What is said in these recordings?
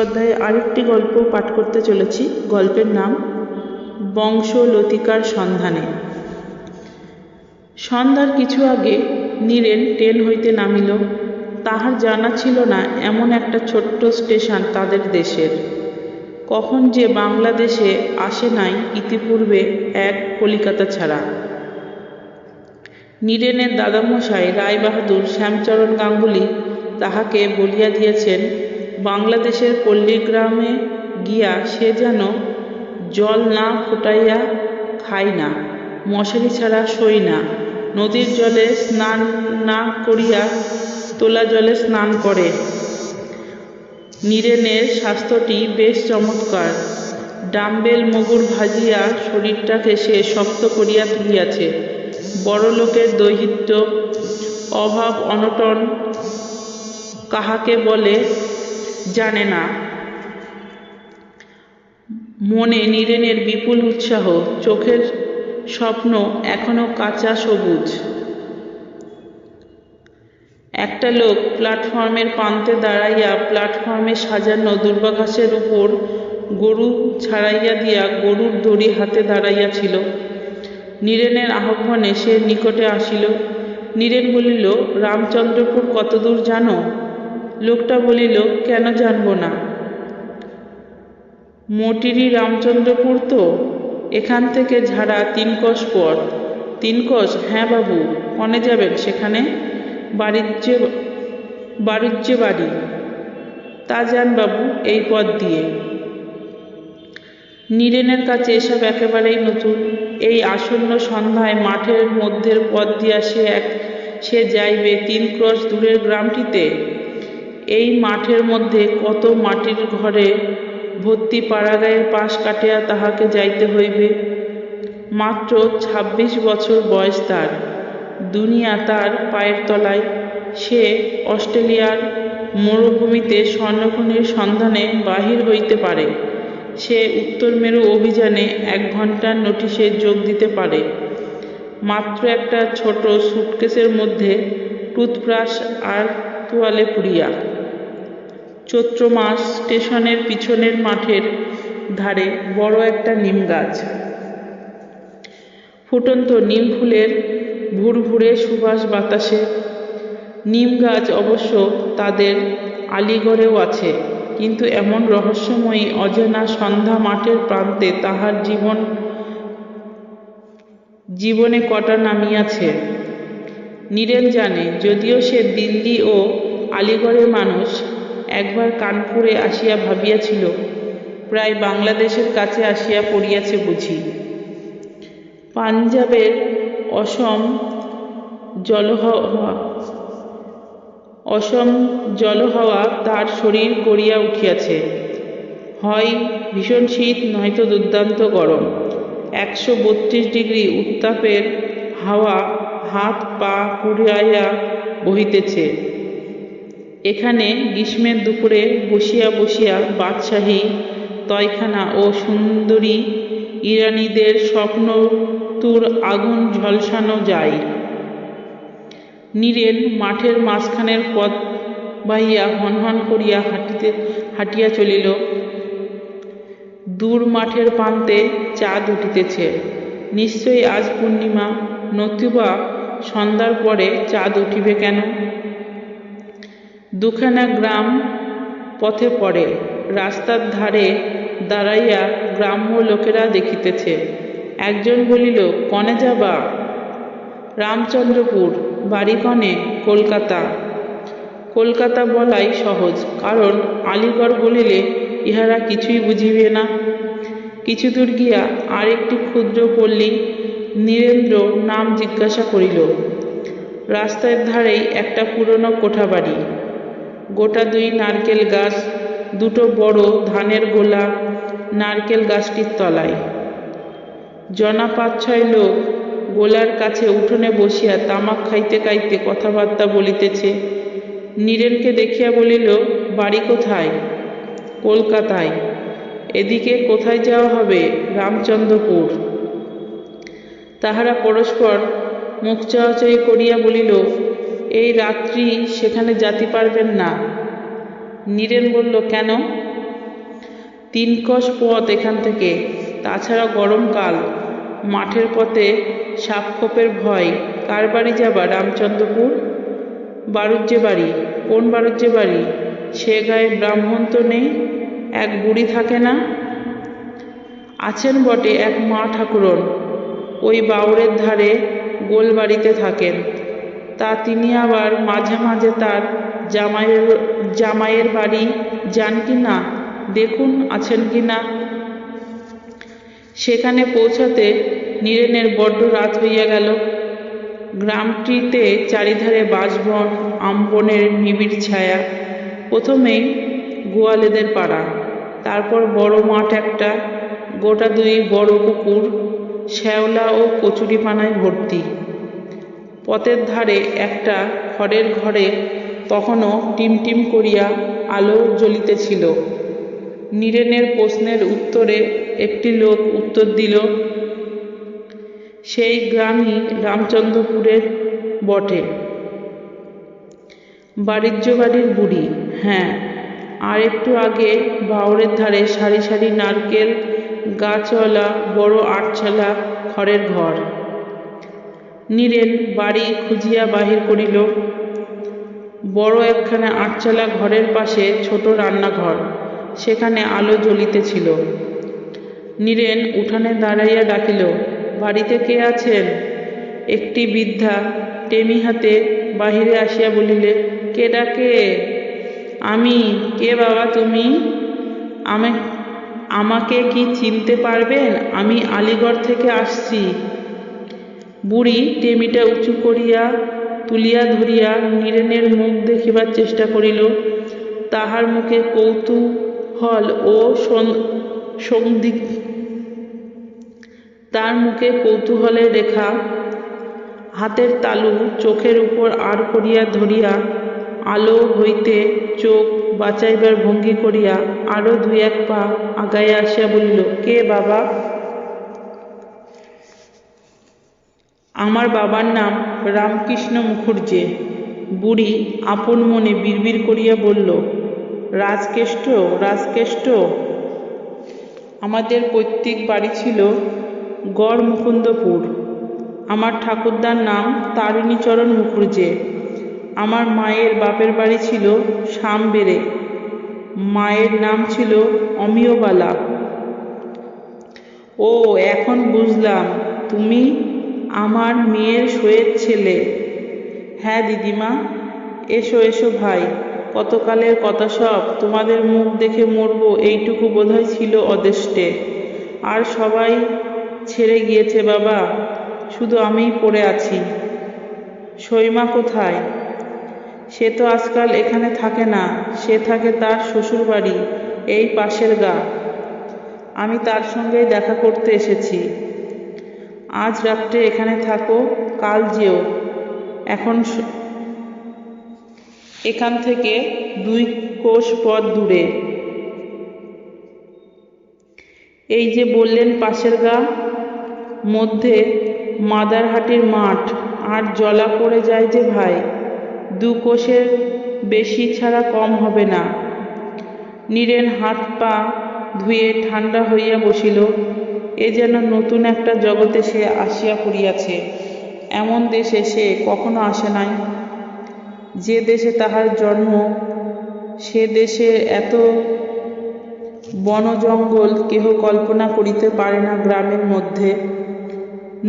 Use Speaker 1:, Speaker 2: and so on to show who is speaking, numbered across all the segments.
Speaker 1: অধ্যায়ে আরেকটি গল্প পাঠ করতে চলেছি। গল্পের নাম বংশলতিকার সন্ধানে। সন্ধ্যার কিছু আগে নীরেন ট্রেন হইতে নামিল। তাহার জানা ছিল না এমন একটা ছোট্ট স্টেশন তাদের দেশের। কখন যে বাংলাদেশে আসে নাই ইতিপূর্বে এক কলিকাতা ছাড়া। নীরেনের দাদামশাই রায়বাহাদুর শ্যামচরণ গাঙ্গুলি তাহাকে বলিয়া দিয়েছেন, বাংলাদেশের পল্লীগ্রামে গিয়া সে যেন জল না ফুটাইয়া খায় না, মশারি ছাড়া শোয় না, নদীর জলে স্নান না করিয়া তোলা জলে স্নান করে। নীরেনের স্বাস্থ্যটি বেশ চমৎকার। ডাম্বেল মগুর ভাজিয়া শরীরটাকে সে শক্ত করিয়া তুলিয়াছে। বড়লোকের দৈহিত্য, অভাব অনটন কাহাকে বলে জানে না। মনে নীরেনের বিপুল উৎসাহ, চোখের স্বপ্ন এখনো কাঁচা সবুজ। একটা লোক প্ল্যাটফর্মের প্রান্তে দাঁড়াইয়া প্ল্যাটফর্মে সাজানো দুর্বাঘাসের উপর গরু ছাড়াইয়া দিয়া গরুর দড়ি হাতে দাঁড়াইয়াছিল। নীরেনের আহ্বানে সে নিকটে আসিল। নীরেন বলিল, রামচন্দ্রপুর কতদূর জানো? লোকটা বলিল, কেন জানব না? মোটিরই রামচন্দ্রপুর তো, এখান থেকে ঝাড়া 3 কোষ পথ। 3 কোষ? হ্যাঁ বাবু। কনে যাবেন সেখানে? বাড়ির যে বাড়ি। তা যান বাবু, এই পথ দিয়ে। নীরেনের কাছে এসব একেবারেই নতুন। এই আসন্ন সন্ধ্যায় মাঠের মধ্যের পথ দিয়া সে যাইবে 3 ক্রোশ দূরের গ্রামটিতে। এই মাঠের মধ্যে কত মাটির ঘরে ভর্তি পাড়াগাঁয়ের পাশ কাটিয়া তাহাকে যাইতে হইবে। মাত্র 26 বছর বয়স তার। দুনিয়া তার পায়ের তলায়। সে অস্ট্রেলিয়ার মরুভূমিতে স্বর্ণখনির সন্ধানে বাহির হইতে পারে। সে উত্তর মেরু অভিযানে 1 ঘণ্টার নোটিশে যোগ দিতে পারে, মাত্র একটা ছোট সুটকেসের মধ্যে টুথব্রাশ আর তোয়ালে পুড়িয়া। চৈত্র মাস। স্টেশনের পিছনের মাঠের ধারে বড় একটা নিম গাছ। ফুটন্ত নিম ফুলের ভুরভুরে সুবাস বাতাসে। নিম গাছ অবশ্য তাদের আলিগড়েও আছে, কিন্তু এমন রহস্যময়ী অজানা সন্ধ্যা মাঠের প্রান্তে তাহার জীবনে কটা নামিয়াছে নীরেন জানে। যদিও সে দিল্লি ও আলিগড়ের মানুষ, একবার কানপুরে আসিয়া ভাবিয়াছিল, প্রায় বাংলাদেশের কাছে আসিয়া পড়িয়াছে বুঝি। পাঞ্জাবের অসম জলহাওয়া তার শরীর গড়িয়া উঠিয়াছে। হয় ভীষণ শীত, নয়তো দুর্দান্ত গরম। 132 ডিগ্রি উত্তাপের হাওয়া হাত পা পুড়াইয়া বহিতেছে। এখানে গ্রীষ্মের দুপুরে বসিয়া বসিয়া বাদশাহী তয়খানা ও সুন্দরী ইরানীদের স্বপ্নতুর আগুন ঝলসানো যায়। নীরেন মাঠের মাঝখানের পথ বাহিয়া হনহন করিয়া হাঁটিয়া চলিল। দূর মাঠের প্রান্তে চাঁদ উঠিতেছে। নিশ্চয়ই আজ পূর্ণিমা, নতুবা সন্ধ্যার পরে চাঁদ উঠিবে কেন? 2খানা গ্রাম পথে পড়ে। রাস্তার ধারে দাঁড়াইয়া গ্রাম্য লোকেরা দেখিতেছে। একজন বলিল, কনে যাবা? রামচন্দ্রপুর। বাড়ি কনে? কলকাতা। কলকাতা বলাই সহজ, কারণ আলিগড় বলিলে ইহারা কিছুই বুঝিবে না। কিছু দূর গিয়া আর একটি ক্ষুদ্র পল্লী। নীরেন্দ্র নাম জিজ্ঞাসা করিল। রাস্তার ধারেই একটা পুরনো কোঠা বাড়ি, গোটা 2 নারকেল গাছ, 2টো বড় ধানের গোলা নারকেল গাছটির তলায়। জনা 5-6 লোক গোলার কাছে উঠোনে বসিয়া তামাক খাইতে খাইতে কথাবার্তা বলিতেছে। নীরেনকে দেখিয়া বলিল, বাড়ি কোথায়? কলকাতায়। এদিকে কোথায় যাওয়া হবে? রামচন্দ্রপুর। তাহারা পরস্পর মুখ চাওয়াচাওয়ি করিয়া বলিল, এই রাত্রি সেখানে যাতে পারবেন না। নীরেন বলল, কেন? 3 ক্রোশ পথ এখান থেকে। তাছাড়া গরমকাল, মাঠের পথে সাপখোপের ভয়। কার বাড়ি যাবা? রামচন্দ্রপুর। বাড়ুজ্যে বাড়ি। কোন বাড়ুজ্যে বাড়ি? সে গায়ে ব্রাহ্মণ তো নেই, এক বুড়ি থাকে না? আছেন বটে, এক মা ঠাকুরন, ওই বাউরের ধারে গোলবাড়িতে থাকেন। তা তিনি আবার মাঝে মাঝে তার জামাইয়ের বাড়ি যান কি না, দেখুন আছেন কি না। সেখানে পৌঁছাতে নীরেনের বড্ড রাত হইয়া গেল। গ্রামটিতে চারিধারে বাঁশবন, আমবনের নিবিড় ছায়া। প্রথমেই গোয়ালেদের পাড়া, তারপর বড় মাঠ একটা, গোটা 2 বড় পুকুর, শ্যাওলা ও কচুরিপানায় ভর্তি। পথের ধারে একটা খড়ের ঘরে তখনও টিমটিম করিয়া আলো জ্বলিতেছিল। নীরেনের প্রশ্নের উত্তরে একটি লোক উত্তর দিল, সেই গ্রামই রামচন্দ্রপুরের বটে। বাড়িজ্য বাড়ির বুড়ি। হ্যাঁ, আর একটু আগে বাউরের ধারে সারি সারি নারকেল গাছওয়ালা বড় 8 খড়ের ঘর। নীরেন বাড়ি খুঁজিয়া বাহির করিল। বড় একখানা 8 ঘরের পাশে ছোট রান্নাঘর, সেখানে আলো জ্বলিতেছিল। নীরেন উঠানে দাঁড়াইয়া ডাকিল, বাড়িতে কে আছেন? একটি বৃদ্ধা টেমি হাতে বাহিরে আসিয়া বলিলে, কে ডাকে? আমি। কে বাবা তুমি? আমাকে কি চিনতে পারবেন? আমি আলিগড় থেকে আসছি। বুড়ি টেমিটা উঁচু করিয়া তুলিয়া ধরিয়া নীরেনের মুখ দেখিবার চেষ্টা করিল। তাহার মুখে কৌতূহল ও তার মুখে কৌতূহলের রেখা। হাতের তালু চোখের উপর আড় করিয়া ধরিয়া আলো হইতে চোখ বাঁচাইবার ভঙ্গি করিয়া আরো 2-1 পা আগাইয়া আসিয়া বলিল, কে বাবা? আমার বাবার নাম রামকৃষ্ণ মুখুজ্জে। বুড়ি আপন মনে বিড়বিড় করিয়া বলল, রাজকেষ্ট, রাজকেষ্ট। আমাদের পৈতৃক বাড়ি ছিল গড় মুকুন্দপুর। আমার ঠাকুরদার নাম তারিণীচরণ মুখুজ্জে। আমার মায়ের বাপের বাড়ি ছিল সামবেড়ে, মায়ের নাম ছিল অমিয়বালা। ও, এখন বুঝলাম, তুমি আমার মেয়ের সইয়ের ছেলে। হ্যাঁ দিদিমা, এসো এসো ভাই, কতকালের কথা সব। তোমাদের মুখ দেখে মরবো এইটুকু বোধহয় ছিল অদেষ্টে। আর সবাই ছেড়ে গিয়েছে বাবা, শুধু আমিই পড়ে আছি। সইমা কোথায়? সে তো আজকাল এখানে থাকে না, সে থাকে তার শ্বশুর বাড়ি এই পাশের গা। আমি তার সঙ্গেই দেখা করতে এসেছি। আজ রাত্রে এখানে থাকো, কাল যেও। এখান থেকে 2 ক্রোশ পথ দূরে। এই যে বললেন পাশের গা, মধ্যে মাদারহাটির মাঠ, আর জলা পড়ে যায় যে ভাই, 2 ক্রোশের বেশি ছাড়া কম হবে না। নীরেন হাত পা ধুয়ে ঠান্ডা হইয়া বসিল। এ যেন নতুন একটা জগতে সে আসিয়া পড়িয়াছে। এমন দেশে সে কখনো আসে নাই। যে দেশে তাহার জন্ম, সে দেশে এত বনজঙ্গল কেহ কল্পনা করিতে পারে না। গ্রামের মধ্যে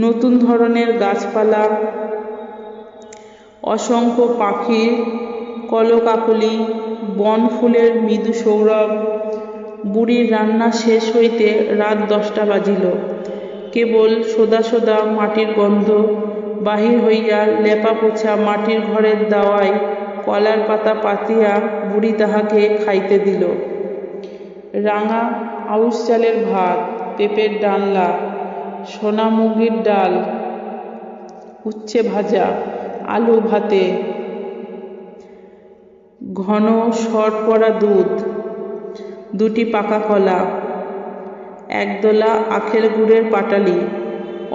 Speaker 1: নতুন ধরনের গাছপালা, অসংখ্য পাখির কলকাকলি, বনফুলের মৃদু সৌরভ। বুড়ির রান্না শেষ হইতে রাত 10টা বাজিল। কেবল সোদা সোদা মাটির গন্ধ বাহির হইয়া লেপা পোছা মাটির ঘরের দাওয়ায় কলার পাতা পাতিয়া বুড়ি তাহাকে খাইতে দিল। রাঙা আউশ চালের ভাত, পেঁপের ডালনা, সোনামুগীর ডাল, উচ্ছে ভাজা, আলু ভাতে, ঘন সর পড়া দুধ, 2টি পাকা কলা, 1 দোলা আখের গুড়ের পাটালি।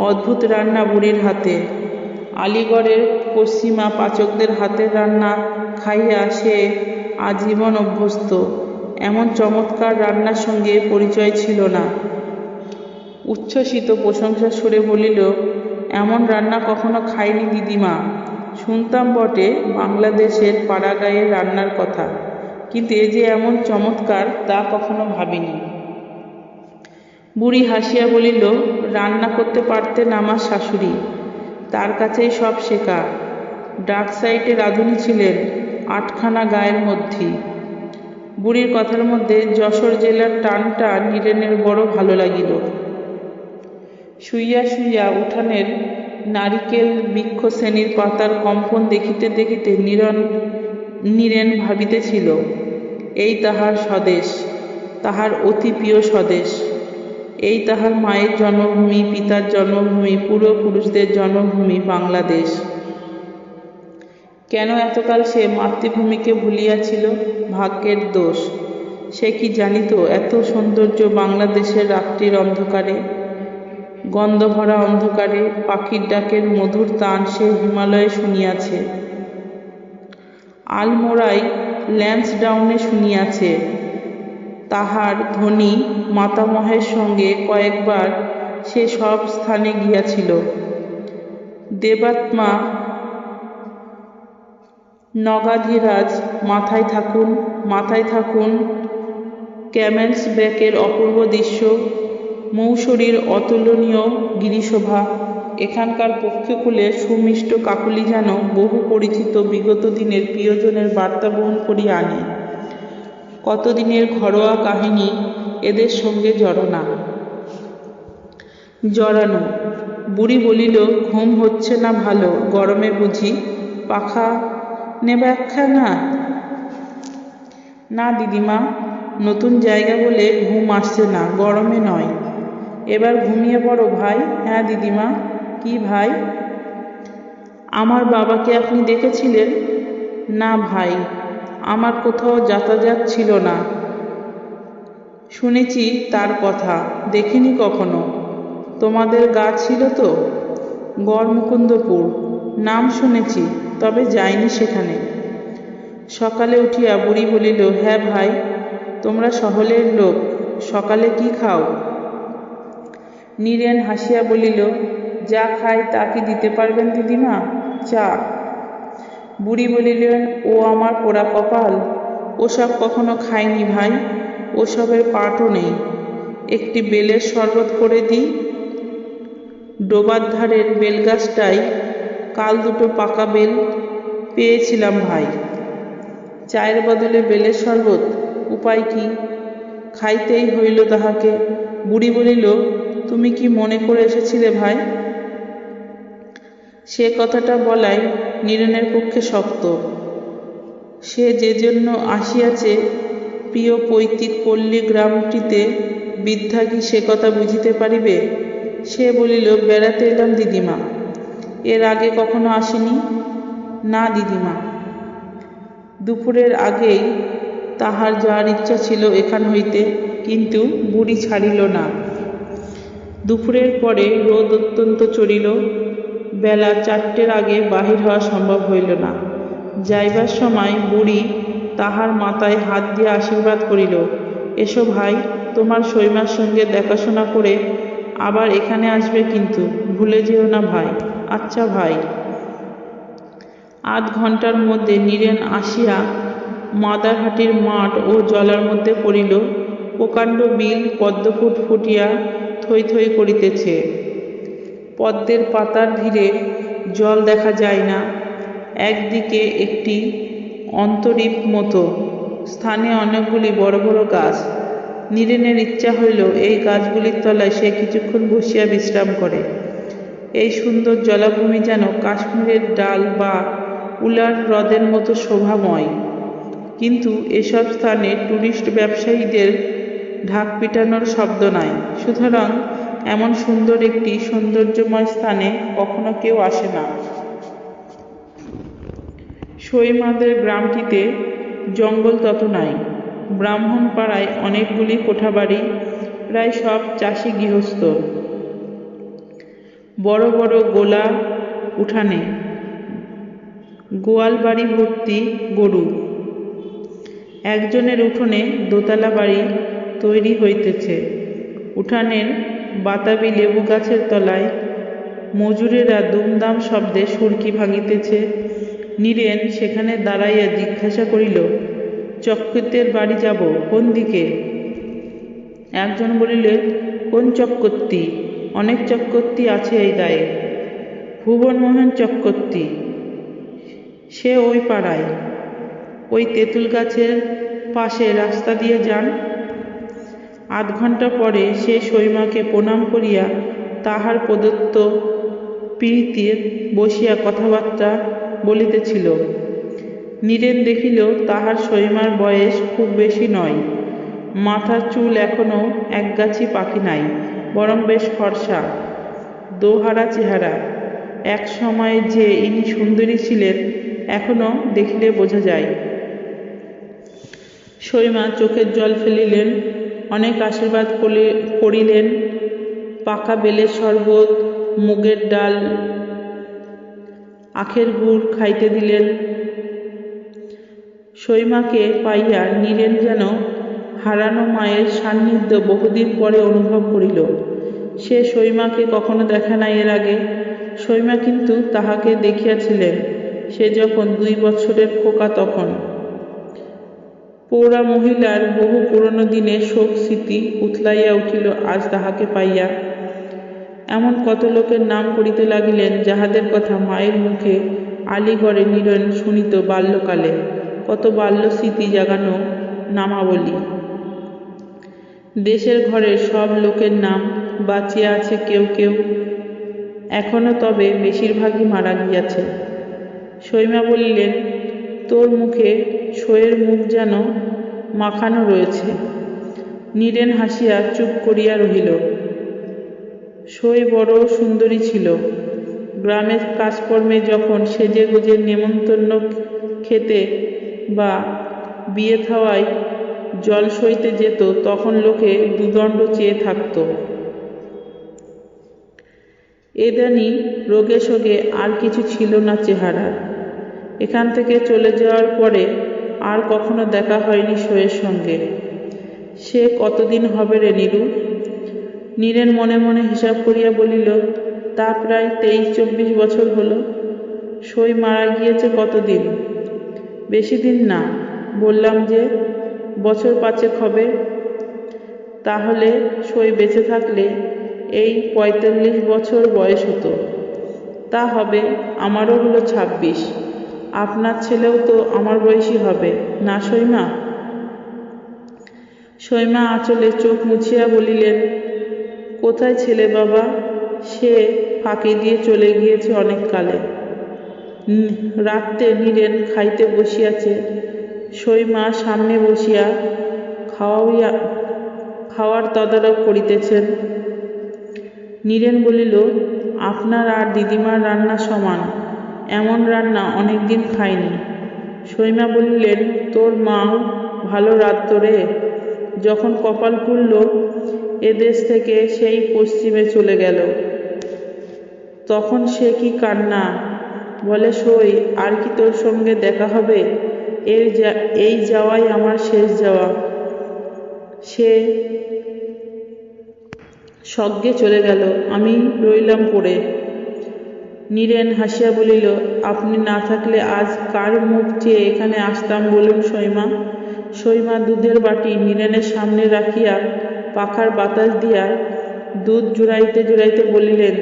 Speaker 1: অদ্ভুত রান্না বুড়ির হাতে। আলিগড়ের পশ্চিমা পাচকদের হাতের রান্না খাইয়া সে আজীবন অভ্যস্ত। এমন চমৎকার রান্নার সঙ্গে পরিচয় ছিল না। উচ্ছ্বসিত প্রশংসার সুরে বলিল, এমন রান্না কখনো খাইনি দিদিমা। শুনতাম বটে বাংলাদেশের পাড়াগাঁয়ের রান্নার কথা, কিন্তু এ যে এমন চমৎকার তা কখনো ভাবিনি। বুড়ি হাসিয়া বলিল, রান্না করতে পারতেন আমার শাশুড়ি, তার কাছেই সব শেখা। ডাক সাইটে রাঁধুনি ছিলেন 8খানা গায়ের মধ্যেই। বুড়ির কথার মধ্যে যশোর জেলার টানটা নীরেনের বড় ভালো লাগিল। শুইয়া শুইয়া উঠানের নারিকেল বৃক্ষ শ্রেণীর পাতার কম্পন দেখিতে দেখিতে নীরেন ভাবিতেছিল, এই তাহার স্বদেশ, তাহার অতি প্রিয় স্বদেশ। এই তাহার মায়ের জন্মভূমি, পিতার জন্মভূমি, পূর্বপুরুষদের জন্মভূমি বাংলাদেশ। কেন এতকাল সে মাতৃভূমিকে ভুলিয়াছিল? ভাগ্যের দোষ। সে কি জানিত এত সৌন্দর্য বাংলাদেশের রাত্রির অন্ধকারে, গন্ধভরা অন্ধকারে পাখির ডাকের মধুর তান সে হিমালয়ে শুনিয়াছে, আলমোড়ায় ল্যান্সডাউনে শুনিয়াছে। তাহার ধনী মাতামহের সঙ্গে কয়েকবার সে সব স্থানে গিয়াছিল। দেবাত্মা নগাধিরাজ মাথায় থাকুন, মাথায় থাকুন, ক্যামেলসব্যাকের অপূর্ব দৃশ্য, মৌসুরীর অতুলনীয় গিরিশোভা, এখানকার পক্ষীকুলের সুমিষ্ট কাকলি যেন বহু পরিচিত বিগত দিনের প্রিয়জনের বার্তা বহন করিয়া আনে। কতদিনের ঘরোয়া কাহিনী এদের সঙ্গে জড়ানো। বুড়ি বলিল, ঘুম হচ্ছে না ভালো, গরমে বুঝি পাখা নেবে একখানা? না দিদিমা, নতুন জায়গা বলে ঘুম আসছে না, গরমে নয়। এবার ঘুমিয়ে পড়ো ভাই। হ্যাঁ দিদিমা। কি ভাই? আমার বাবাকে আপনি দেখেছিলেন? না ভাই, আমার কোথাও যাতায়াত ছিল না। শুনেছি তার কথা, দেখিনি কখনো। তোমাদের গা ছিল তো? গড়মুকুন্দপুর। নাম শুনেছি, তবে যাইনি সেখানে। সকালে উঠিয়া বুড়ি বলিল, হ্যাঁ ভাই, তোমরা শহরের লোক, সকালে কি খাও? নীরেন হাসিয়া বলিল, যা খাই তা কি দিতে পারবেন দিদিমা? চা। বুড়ি বলিলেন, ও আমার পোড়া কপাল, ওসব কখনো খাইনি ভাই, ওসবের পাটও নেই। একটি বেলের শরবত করে দিই। ডোবার ধারের বেলগাছটায় কাল দুটো পাকা বেল পেয়েছিলাম ভাই। চায়ের বদলে বেলের শরবত, উপায় কি? খাইতেই হইল তাহাকে। বুড়ি বলিল, তুমি কি মনে করে এসেছিলে ভাই? সে কথাটা বলাই নীরেনের পক্ষে শক্ত। সে যে জন্য আসিয়াছে প্রিয় পৈতৃক পল্লী গ্রামটিতে, বৃদ্ধা কি সে কথা বুঝিতে পারিবে? সে বলিল, বেড়াতে এলাম দিদিমা, এর আগে কখনো আসিনি। না দিদিমা। দুপুরের আগেই তাহার যাওয়ার ইচ্ছা ছিল এখান হইতে, কিন্তু বুড়ি ছাড়িল না। দুপুরের পরে রোদ অত্যন্ত চড়িল, বেলা 4টের আগে বাহির হওয়া সম্ভব হইল না। যাইবার সময় বুড়ি তাহার মাথায় হাত দিয়া আশীর্বাদ করিল, এসো ভাই, তোমার সৈমার সঙ্গে দেখাশোনা করে আবার এখানে আসবে কিন্তু, ভুলে যেও না ভাই। আচ্ছা ভাই। আধ ঘণ্টার মধ্যে নীরেন আসিয়া মাদারহাটির মাঠ ও জলার মধ্যে পড়িল। প্রকাণ্ড বিল পদ্মফুট ফুটিয়া থই থই করিতেছে। পদ্মের পাতার ধীরে জল দেখা যায় না। একদিকে একটি অন্তরীপ মতো স্থানে অনেকগুলি বড় বড় গাছ। নীরেনের ইচ্ছা হইল এই গাছগুলির তলায় সে কিছুক্ষণ বসিয়া বিশ্রাম করে। এই সুন্দর জলাভূমি যেন কাশ্মীরের ডাল বা উলার হ্রদের মতো শোভাময়। কিন্তু এসব স্থানে টুরিস্ট ব্যবসায়ীদের ঢাক পিটানোর শব্দ নাই, সুতরাং এমন সুন্দর একটি সৌন্দর্যময় স্থানে কখনো কেউ আসে না। সৈমাদের গ্রামটিতে জঙ্গল তত নাই। ব্রাহ্মণ পাড়ায় অনেকগুলি কোঠাবাড়ি, প্রায় সব চাষি গৃহস্থ। বড় বড় গোলা উঠানে গোয়াল বাড়ি ভর্তি গরু। একজনের উঠোনে দোতলা বাড়ি তৈরি হইতেছে। উঠানের বাতাবি লেবু গাছের তলায় মজুরেরা দুমদাম শব্দে সুরকি ভাঙিতেছে। নীরেন সেখানে দাঁড়াইয়া জিজ্ঞাসা করিল, চক্রবর্তীর বাড়ি যাব কোন দিকে? একজন বলিলে, কোন চক্রবর্তী? অনেক চক্রবর্তী আছে এই গায়ে। ভুবনমোহন চক্রবর্তী, সে ওই পাড়ায়, ওই তেঁতুল গাছের পাশে রাস্তা দিয়ে যান। আধ ঘণ্টা পরে সে সৈমাকে প্রণাম করিয়া তাহার প্রদত্ত পিঁড়িতে বসিয়া কথাবার্তা বলিতেছিল। নীরেন দেখিল তাহার সৈমার বয়স খুব বেশি নয়। মাথার চুল এখনো একগাছি পাখি নাই, বরং বেশ ফর্সা, দোহারা চেহারা। এক সময়ে যে ইনি সুন্দরী ছিলেন এখনো দেখিলে বোঝা যায়। সৈমা চোখের জল ফেলিলেন, অনেক আশীর্বাদ করিলেন, পাকা বেলের শরবত, মুগের ডাল, আখের গুড় খাইতে দিলেন। সৈমাকে পাইয়া নীরেন যেন হারানো মায়ের সান্নিধ্য বহুদিন পরে অনুভব করিল। সে সৈমাকে কখনো দেখে নাই এর আগে। সৈমা কিন্তু তাহাকে দেখিয়াছিলেন, সে যখন 2 বৎসরের খোকা তখন। পৌরা মহিলার বহু পুরনো দিনের শোক স্মৃতি উথলাইয়া উঠিল আজ তাহাকে পাইয়া। এমন কত লোকের নাম করিতে লাগিলেন যাহাদের কথা মায়ের মুখে আলীগড়ে নীরেন শুনিত বাল্যকালে। কত বাল্য স্মৃতি জাগানো নামাবলী। দেশের ঘরের সব লোকের নাম বাঁচিয়া আছে কেউ কেউ এখনো, তবে বেশিরভাগই মারা গিয়াছে। সৈমা বলিলেন, তোর মুখে সইয়ের মুখ যেন মাখানো রয়েছে। নীরেন হাসিয়া চুপ করিয়া রহিল। সই বড় সুন্দরী ছিল। গ্রামের কাজকর্মে যখন সেজে গুজে নেমন্তন্ন খেতে বা বিয়ে থাওয়ায় জল সইতে যেত তখন লোকে দুদণ্ড চেয়ে থাকত। এদানি রোগে শোগে আর কিছু ছিল না চেহারার। এখান থেকে চলে যাওয়ার পরে আর কখনো দেখা হয়নি সইয়ের সঙ্গে। সে কতদিন হবে রে নীরু? নীরেন মনে মনে হিসাব করিয়া বলিল, তা প্রায় 23-24 বছর হলো। সই মারা গিয়েছে কতদিন? বেশি দিন না, বললাম যে 5 বছর হবে। তাহলে সই বেঁচে থাকলে এই 45 বছর বয়স হতো। তা হবে, আমারও হলো 26। আপনার ছেলেও তো আমার বয়সী হবে না সৈমা? সৈমা আঁচলে চোখ মুছিয়া বলিলেন, কোথায় ছেলে বাবা? সে ফাঁকি দিয়ে চলে গিয়েছে অনেক কালে। রাত্রে নীরেন খাইতে বসিয়াছে। সৈমা সামনে বসিয়া খাওয়ার তদারক করিতেছেন। নীরেন বলিল, আপনার আর দিদিমার রান্না সমান, এমন রান্না অনেক দিন খাইনি। সৈমা বলিলেন, তোর মাও ভালো রাঁধত রে। যখন কপাল খুলল এদেশ থেকে সেই পশ্চিমে চলে গেল, তখন সে কি কান্না! বলে, সই আর কি তোর সঙ্গে দেখা হবে? এই যাওয়াই আমার শেষ যাওয়া। সে স্বর্গে চলে গেল, আমি রইলাম পড়ে। নীরেন হাসিয়া বলিল, আপনি না থাকলে আজ কার মুখ চেয়ে এখানে আসতাম বলুন সৈমা? সৈমা দুধের বাটি নীরেনের সামনে রাখিয়া পাখার বাতাস দিয়া দুধ জুড়াইতে জুড়াইতে বলিলেন,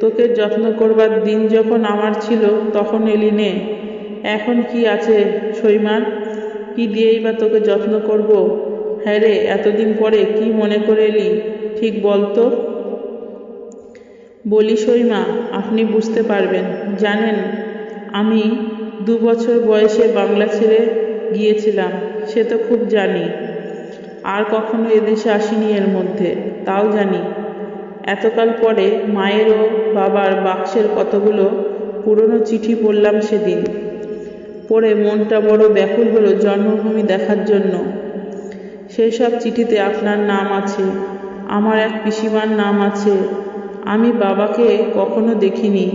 Speaker 1: তোকে যত্ন করবার দিন যখন আমার ছিল তখন এলি নে। এখন কি আছে সৈমা? কি দিয়েই বা তোকে যত্ন করব? হ্যাঁ রে, এতদিন পরে কি মনে করে এলি ঠিক বলতো? বলি সৈমা, আপনি বুঝতে পারবেন। জানেন, আমি 2 বছর বয়সে বাংলা ছেড়ে গিয়েছিলাম। সে তো খুব জানি। আর কখনো এদেশে আসিনি এর মধ্যে, তাও জানি। এতকাল পরে মায়ের ও বাবার বাক্সের কতগুলো পুরনো চিঠি পড়লাম সেদিন। পড়ে মনটা বড় ব্যাকুল হলো জন্মভূমি দেখার জন্য। সেই সব চিঠিতে আপনার নাম আছে, আমার এক পিসিমার নাম আছে। আমি বাবাকে কখনো দেখিনি।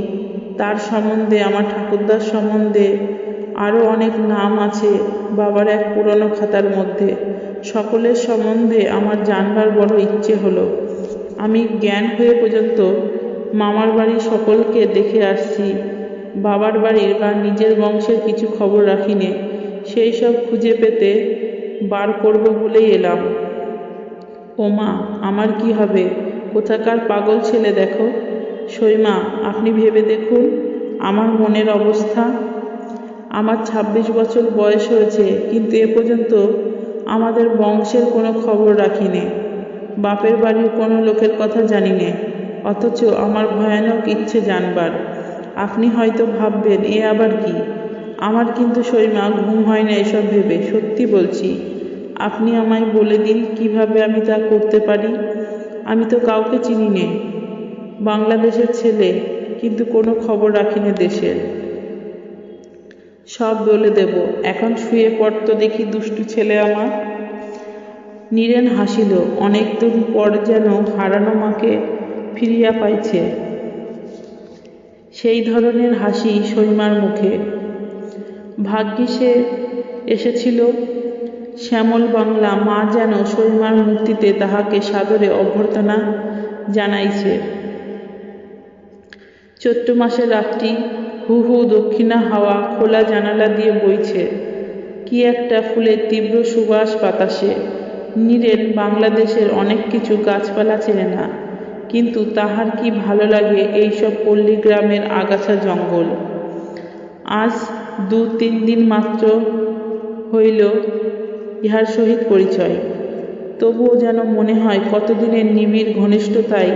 Speaker 1: তার সম্বন্ধে, আমার ঠাকুরদার সম্বন্ধে আরও অনেক নাম আছে বাবার এক পুরনো খাতার মধ্যে। সকলের সম্বন্ধে আমার জানবার বড় ইচ্ছে হলো। আমি জ্ঞান হয়ে পর্যন্ত মামার বাড়ির সকলকে দেখে আসছি, বাবার বাড়ির বা নিজের বংশের কিছু খবর রাখিনি। সেই সব খুঁজে পেতে বার করব বলেই এলাম। ওমা, আমার কি হবে? কোথাকার পাগল ছেলে দেখো। সইমা, আপনি ভেবে দেখুন আমার মনের অবস্থা। আমার 26 বছর বয়স হয়েছে, কিন্তু এ পর্যন্ত আমাদের বংশের কোনো খবর রাখিনি, বাপের বাড়ির কোনো লোকের কথা জানি নে, অথচ আমার ভয়ানক ইচ্ছে জানবার। আপনি হয়তো ভাববেন এ আবার কি। আমার কিন্তু সইমা ঘুম হয় না এসব ভেবে, সত্যি বলছি। আপনি আমায় বলে দিন কিভাবে আমি তা করতে পারি। আমি তো কাউকে চিনি নে, বাংলাদেশের ছেলে, কিন্তু কোনো খবর রাখিনি দেশের। সব বলে দেব, এখন শুয়ে পড়তো দেখি দুষ্টু ছেলে আমার। নীরেন হাসিল, অনেকদিন পর যেন হারানো মাকে ফিরিয়া পাইছে, সেই ধরনের হাসি সইমার মুখে। ভাগ্যিসে এসেছিল শ্যামল বাংলা। মা যেন সইমার মূর্তিতে তাহাকে সাদরে অভ্যর্থনা জানাইছে। চৈত্র মাসের রাত্রি, হু হু দক্ষিণা হাওয়া খোলা জানালা দিয়ে বইছে, কি একটা ফুলের তীব্র সুবাস বাতাসে। নীরেন বাংলাদেশের অনেক কিছু গাছপালা চেনে না, কিন্তু তাহার কি ভালো লাগে এইসব পল্লী গ্রামের আগাছা জঙ্গল। আজ 2-3 দিন মাত্র হইল ইহার সহিত পরিচয়, তবুও যেন মনে হয় কতদিনের নিবিড় ঘনিষ্ঠতায়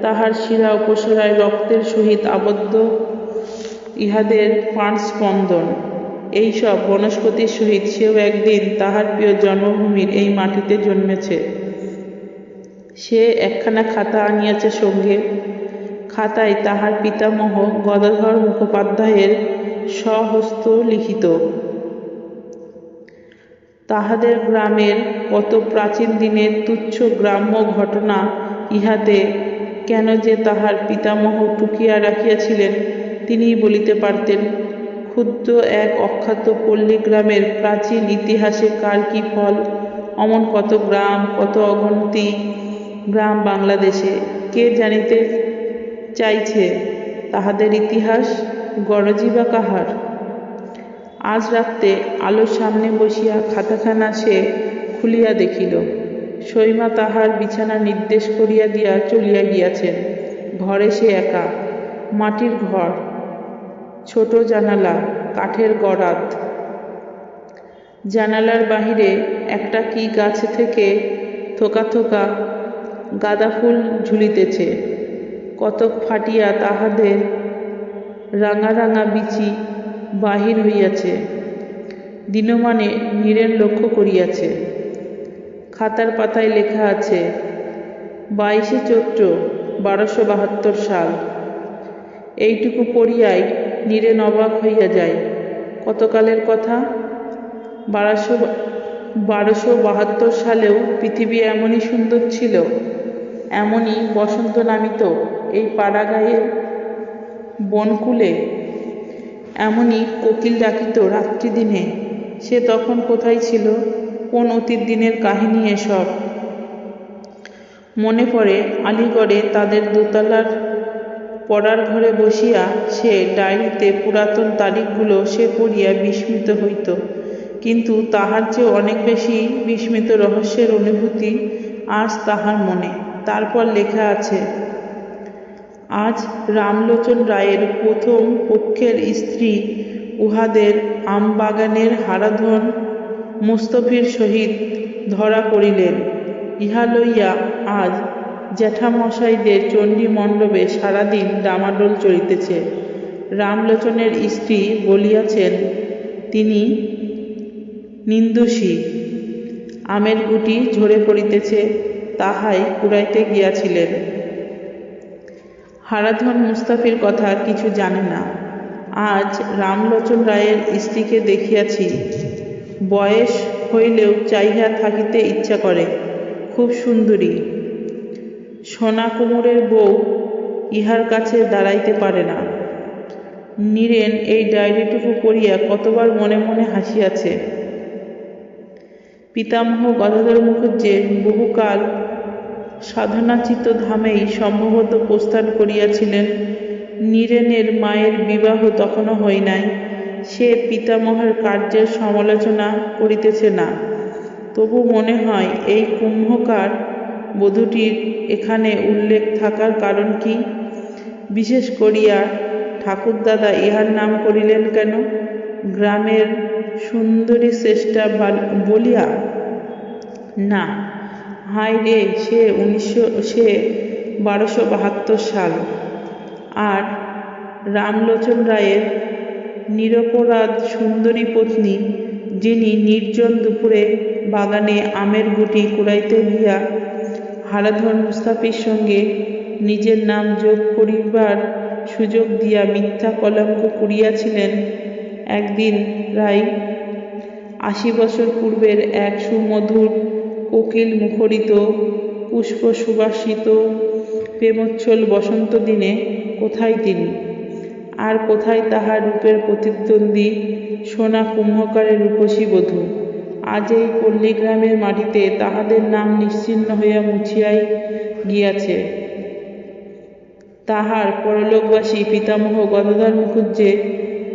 Speaker 1: তাহার শিরা উপশিরায় রক্তের সহিত আবদ্ধ ইহাদের প্রাণ স্পন্দন। এইসব বনস্পতির সহিত সেও একদিন তাহার প্রিয় জন্মভূমির এই মাটিতে জন্মেছে। সে একখানা খাতা আনিয়াছে সঙ্গে। খাতায় তাহার পিতামহ গদাধর মুখোপাধ্যায়ের স্বহস্ত লিখিত তাহাদের গ্রামের কত প্রাচীন দিনের তুচ্ছ গ্রাম্য ঘটনা। ইহাতে কেন যে তাহার পিতামহ টুকিয়া রাখিয়াছিলেন তিনিই বলিতে পারতেন। ক্ষুদ্র এক অখ্যাত পল্লী গ্রামের প্রাচীন ইতিহাসে কার কি ফল। অমন কত গ্রাম, কত অগণতি গ্রাম বাংলাদেশে। কে জানিতে চাইছে তাহাদের ইতিহাস? গরজি বা কাহার? আজ রাত্রে আলোর সামনে বসিয়া খাতাখানা সে খুলিয়া দেখিল, সইমা তাহার বিছানা নির্দেশ করিয়া দিয়া চলিয়া গিয়াছেন। ঘরে সে একা। মাটির ঘর, ছোট জানালা, কাঠের গরাদ। জানালার বাহিরে একটা কি গাছ থেকে থোকা থোকা গাঁদা ফুল ঝুলিতেছে, কতক ফাটিয়া তাহাদের রাঙা রাঙা বিচি বাহির হইয়াছে। দিনমানে নীরেন লক্ষ্য করিয়াছে। খাতার পাতায় লেখা আছে 22শে চৈত্র 1272 সাল। এইটুকু পড়িয়াই নীরেন অবাক হইয়া যায়। কতকালের কথা? 1272 সালেও পৃথিবী এমনই সুন্দর ছিল, এমনই বসন্ত নামিত এই পাড়াগাঁয়ের বনকুলে, এমনই কোকিল ডাকিত রাত্রিদিনে। সে তখন কোথায় ছিল? কোন অতীত দিনের কাহিনী এসব? মনে পড়ে আলিগড়ে তাদের দোতলার পড়ার ঘরে বসিয়া সে ডায়েরিতে পুরাতন তারিখগুলো সে পড়িয়া বিস্মিত হইত, কিন্তু তাহার চেয়ে অনেক বেশি বিস্মিত রহস্যের অনুভূতি আজ তাহার মনে। তারপর লেখা আছে, আজ রামলোচন রায়ের প্রথম পক্ষের স্ত্রী উহাদের আমবাগানের হারাধন মুস্তফির সহিত ধরা পড়িলেন। ইহা লইয়া আজ জ্যাঠামশাইদের চণ্ডী মণ্ডপে সারাদিন ডামাডোল চলিতেছে। রামলোচনের স্ত্রী বলিয়াছেন তিনি নিন্দুষী, আমের গুটি ঝরে পড়িতেছে, তাহাই কুড়াইতে গিয়াছিলেন। হারাধন মুস্তাফির কথা কিছু জানে না। আজ রামলোচন রায়ের স্ত্রীকে দেখিয়াছি, বয়স হইলেও চাহিয়া থাকিতে ইচ্ছা করে, খুব সুন্দরী। সোনা কুমোরের বউ ইহার কাছে দাঁড়াইতে পারে না। নীরেন এই ডায়েরিটুকু পড়িয়া কতবার মনে মনে হাসিয়াছে। পিতামহ গদাধর মুখুজ্জে বহুকাল সাধনাচিত ধামেই সম্ভবত প্রস্থান করিয়াছিলেন। নীরেনের মায়ের বিবাহ তখনও হয় নাই। সে পিতামহের কার্যের সমালোচনা করিতেছে না, তবু মনে হয় এই কুম্ভকার বধূটির এখানে উল্লেখ থাকার কারণ কি? বিশেষ করিয়া ঠাকুরদাদা ইহার নাম করিলেন কেন? গ্রামের সুন্দরী শ্রেষ্ঠা বলিয়া? না, হায় রে, সে 1272 সাল। আর রামলোচন রায়ের নিরপরাধ সুন্দরী পত্নী, যিনি নির্জন দুপুরে বাগানে আমের গুটি কুড়াইতে গিয়া হারাধন মুস্তাফির সঙ্গে নিজের নাম যোগ করিবার সুযোগ দিয়া মিথ্যা কলঙ্ক কুড়িয়াছিলেন। একদিন প্রায় 80 বছর পূর্বের এক সুমধুর কোকিল মুখরিত পুষ্প সুবাসিত প্রেমোচ্ছল বসন্ত দিনে কোথায় তিনি, আর কোথায় তাহার রূপের প্রতিদ্বন্দ্বী সোনা কুম্ভকারের রূপসী বধূ? আজ এই পল্লীগ্রামের মাটিতে তাহাদের নাম নিশ্চিহ্ন হইয়া মুছিয়াই গিয়াছে। তাহার পরলোকবাসী পিতামহ গদাধর মুখুজ্জে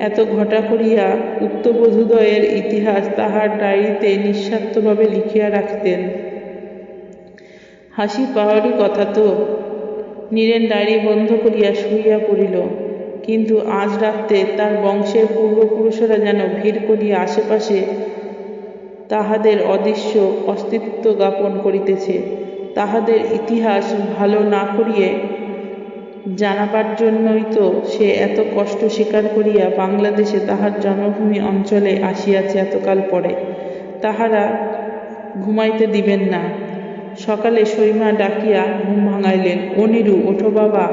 Speaker 1: এত ঘটা করিয়া উক্ত বধূদ্বয়ের ইতিহাস তাহার ডায়েরিতে নিঃস্বার্থভাবে লিখিয়া রাখিতেন। হাসি পাওয়ারই কথা তো। নীরেন ডায়েরি বন্ধ করিয়া শুইয়া পড়িল। কিন্তু আজ রাত্রে তার বংশের পূর্বপুরুষেরা যেন ভিড় করিয়া আশেপাশে তাহাদের অদৃশ্য অস্তিত্ব জ্ঞাপন করিতেছে। তাহাদের ইতিহাস ভালো না করিয়ে জানাবার জন্যই তো সে এত কষ্ট স্বীকার করিয়া বাংলাদেশে তাহার জন্মভূমি অঞ্চলে আসিয়াছে এতকাল পরে। তাহারা ঘুমাইতে দিবেন না। সকালে সৈমা ডাকিয়া ঘুম ভাঙাইলেন। ও নীরু, ওঠো বাবা,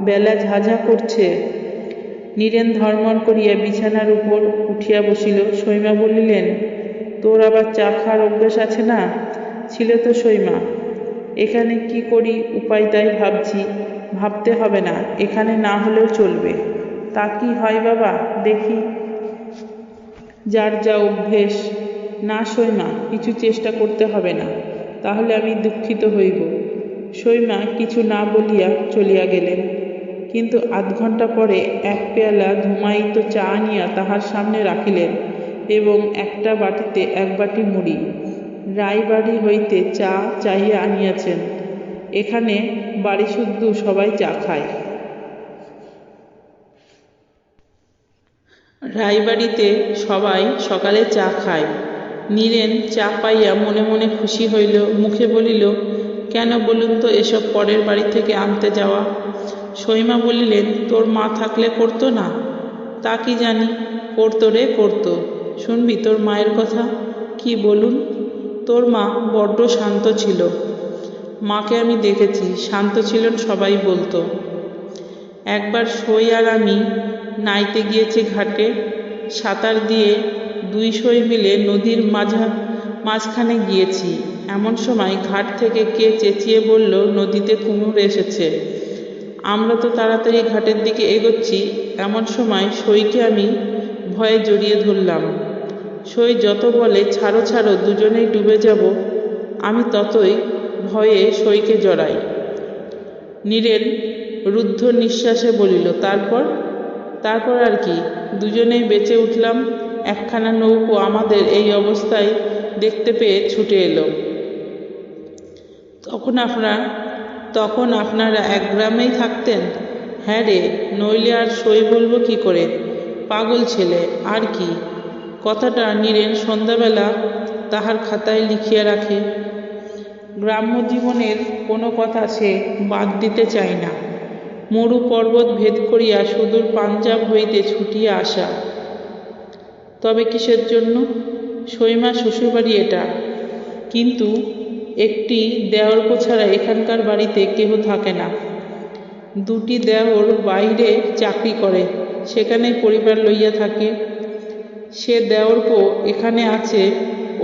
Speaker 1: বেলা ঝাঝা করছে। নীরেন ধর্মর করিয়া বিছানার উপর উঠিয়া বসিল। সৈমা বলিলেন, তোর আবার চা খাওয়ার অভ্যেস আছে না? ছিল তো সৈমা। এখানে কি করি উপায় তাই ভাবছি। ভাবতে হবে না, এখানে না হলেও চলবে। তা কি হয় বাবা, দেখি। যার যা অভ্যেস। না সৈমা, কিছু চেষ্টা করতে হবে না, তাহলে আমি দুঃখিত হইব। সৈমা কিছু না বলিয়া চলিয়া গেলেন। কিন্তু আধ ঘণ্টা পরে এক পেয়ালা ধুমায়িত চা আনিয়া তাহার সামনে রাখিলেন এবং একটা বাটিতে এক বাটি মুড়ি। রায়বাড়ি হইতে চা চাহিয়া আনিয়াছেন। এখানে বাড়িসুদ্ধ সবাই চা খায়। রায়বাড়িতে সবাই সকালে চা খায়। নীরেন চা পাইয়া মনে মনে খুশি হইল। মুখে বলিল, কেন বলুন তো এসব পরের বাড়ি থেকে আনতে যাওয়া? সৈমা বলিলেন, তোর মা থাকলে করতো না? তা কি জানি, করতো রে, করতো। শুনবি তোর মায়ের কথা? কি বলুন? তোর মা বড্ড শান্ত ছিল। মাকে আমি দেখেছি, শান্ত ছিলেন সবাই বলতো। একবার সই আর আমি নাইতে গিয়েছি ঘাটে। সাঁতার দিয়ে 2 সই মিলে নদীর মাঝখানে গিয়েছি। এমন সময় ঘাট থেকে কে চেঁচিয়ে বলল, নদীতে কুমির এসেছে। আমরা তো তাড়াতাড়ি ঘাটের দিকে এগোচ্ছি। এমন সময় সইকে আমি ভয়ে জড়িয়ে ধরলাম। সই যত বলে, ছাড়ো ছাড়ো, দুজনেই ডুবে যাব, আমি ততই ভয়ে সইকে জড়াই। নীরেন রুদ্ধ নিঃশ্বাসে বলিল, তারপর? তারপর আর কি, দুজনেই বেঁচে উঠলাম। একখানা নৌকো আমাদের এই অবস্থায় দেখতে পেয়ে ছুটে এলো। তখন আপনারা এক গ্রামেই থাকতেন? হ্যাঁ রে, নইলে আর সই বলবো কি করে? পাগল ছেলে, আর কি। কথাটা নীরেন সন্ধ্যাবেলা তাহার খাতায় লিখিয়া রাখে। গ্রাম্য জীবনের কোনো কথা সে বাদ দিতে চায় না। মরু পর্বত ভেদ করিয়া সুদূর পাঞ্জাব হইতে ছুটিয়া আসা। তবে কিসের জন্য? সৈমা শ্বশুরবাড়ি এটা। কিন্তু একটি দেওর ছাড়া এখানকার বাড়িতে কেহ থাকে না। 2টি দেওর বাইরে চাকরি করে, সেখানেই পরিবার লইয়া থাকে। সে দেওরপো এখানে আছে,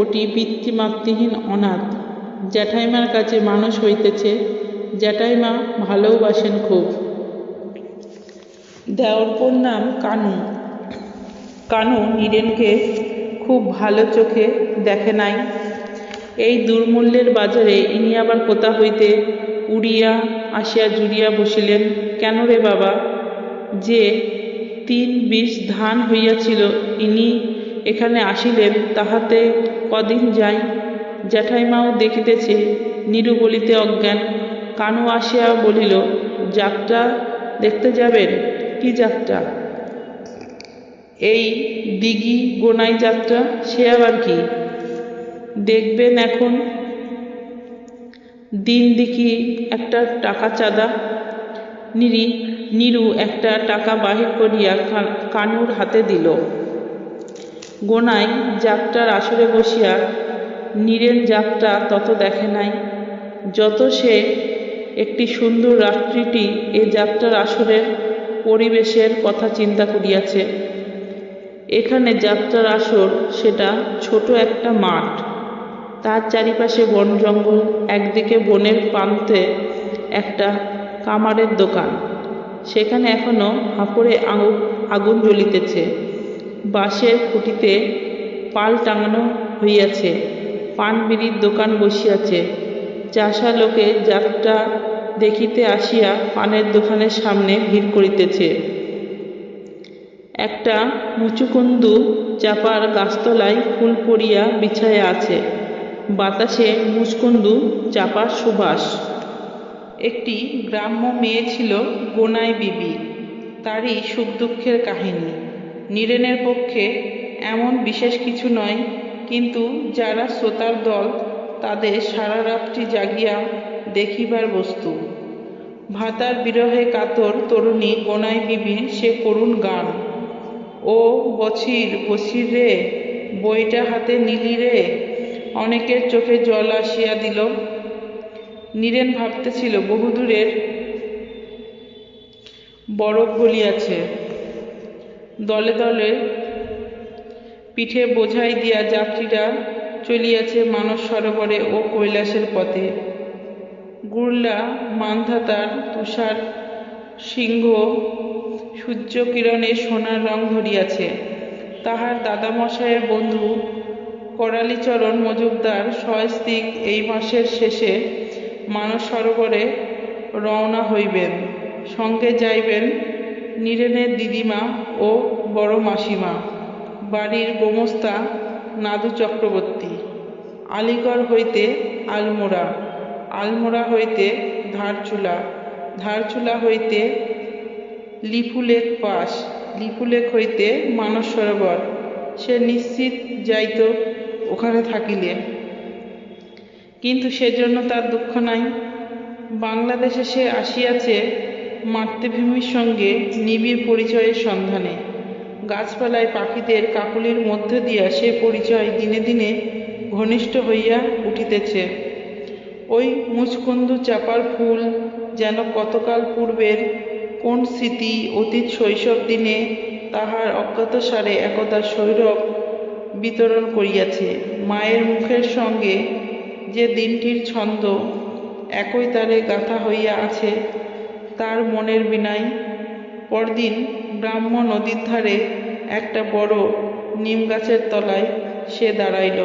Speaker 1: ওটি পিতৃমাতৃহীন অনাথ। জ্যাঠাইমার কাছে মানুষ হইতেছে। জ্যাঠাইমা ভালোবাসেন খুব। দেওরপোর নাম কানু। কানু নীরেনকে খুব ভালো চোখে দেখে নাই। এই দুর্মূল্যের বাজারে ইনি আবার কোথা হইতে উড়িয়া আসিয়া জুড়িয়া বসিলেন? কেন রে বাবা? যে 3 বিশ ধান হইয়াছিল ইনি এখানে আসিলেন, তাহাতে কদিন যাই। জ্যাঠাইমাও দেখিতেছে নীরু বলিতে অজ্ঞান। কানু আসিয়া বলিল, যাত্রা দেখতে যাবেন? কি যাত্রা? এই দিঘি গোনাই যাত্রা। সে আবার কি? দেখবেন এখন দিন দেখি একটা টাকা চাঁদা। নীরু একটা টাকা বাহির করিয়া কানুর হাতে দিল। গোনাই যাত্রার আসরে বসিয়া নীরেন যাত্রা তত দেখে নাই, যত সে একটি সুন্দর রাত্রিটি এ যাত্রার আসরের পরিবেশের কথা চিন্তা করিয়াছে। এখানে যাত্রার আসর, সেটা ছোট একটা মাঠ, তার চারিপাশে বন জঙ্গল, একদিকে বনের প্রান্তে একটা কামারের দোকান, সেখানে এখনো হাঁপড়ে আগুন জ্বলিতেছে। বাঁশের খুঁটিতে পাল টাঙানো হইয়াছে, পান বিড়ির দোকান বসিয়াছে। চাষা লোকে যাত্রা দেখিতে আসিয়া পানের দোকানের সামনে ভিড় করিতেছে। একটা মুচুকুন্দু চাপার গাছতলায় ফুল পড়িয়া বিছাইয়া আছে, বাতাসে মুচকুন্দু চাপার সুবাস। একটি গ্রাম্য মেয়ে ছিল গোনাই বিবি, তারই সুখ দুঃখের কাহিনী। নীরেনের পক্ষে এমন বিশেষ কিছু নয়, কিন্তু যারা শ্রোতার দল তাদের সারা রাত্রি জাগিয়া দেখিবার বস্তু। ভাতার বিরহে কাতর তরুণী গোনাই বিবির সে করুণ গান। ও বছির রে, বইটা হাতে নিলি রে। অনেকের চোখে জল আসিয়া দিল। নীরেন ভাবতেছিল বহুদূরের বরফ গলিয়াছে, দলে দলে পিঠে বোঝাই দিয়া যাত্রীরা চলিয়াছে মানস সরোবরে ও কৈলাসের পথে। গুরলা মান্ধাতার তুষার সিংহ সূর্যকিরণে সোনার রং ধরিয়াছে। তাহার দাদামশায়ের বন্ধু করালীচরণ মজুমদার সস্ত্রীক এই মাসের শেষে মানস সরোবরে রওনা হইবেন। সঙ্গে যাইবেন নীরেনের দিদিমা ও বড় মাসিমা, বাড়ির গোমস্তা নাদু চক্রবর্তী। আলিগড় হইতে আলমোড়া, আলমোড়া হইতে ধারচুলা, ধারচুলা হইতে লিপুলেক পাস, লিপুলেক হইতে মানস সরোবর। সে নিশ্চিত যাইত ওখানে থাকিলে, কিন্তু সেজন্য তার দুঃখ নাই। বাংলাদেশে সে আসিয়াছে মাতৃভূমির সঙ্গে নিবিড় পরিচয়ের সন্ধানে। গাছপালায় পাখিদের কাকলির মধ্যে দিয়া সে পরিচয় দিনে দিনে ঘনিষ্ঠ হইয়া উঠিতেছে। ওই মুচকুন্দু চাপার ফুল যেন কতকাল পূর্বের কোন স্মৃতি, অতীত শৈশব দিনে তাহার অজ্ঞাতসারে একদা সৌরভ বিতরণ করিয়াছে। মায়ের মুখের সঙ্গে যে দিনটির ছন্দ একই তারে গাঁথা হইয়া আছে, তার মনের বিনায়। পরদিন ব্রাহ্ম নদীর ধারে একটা বড় নিম গাছের তলায় সে দাঁড়াইল।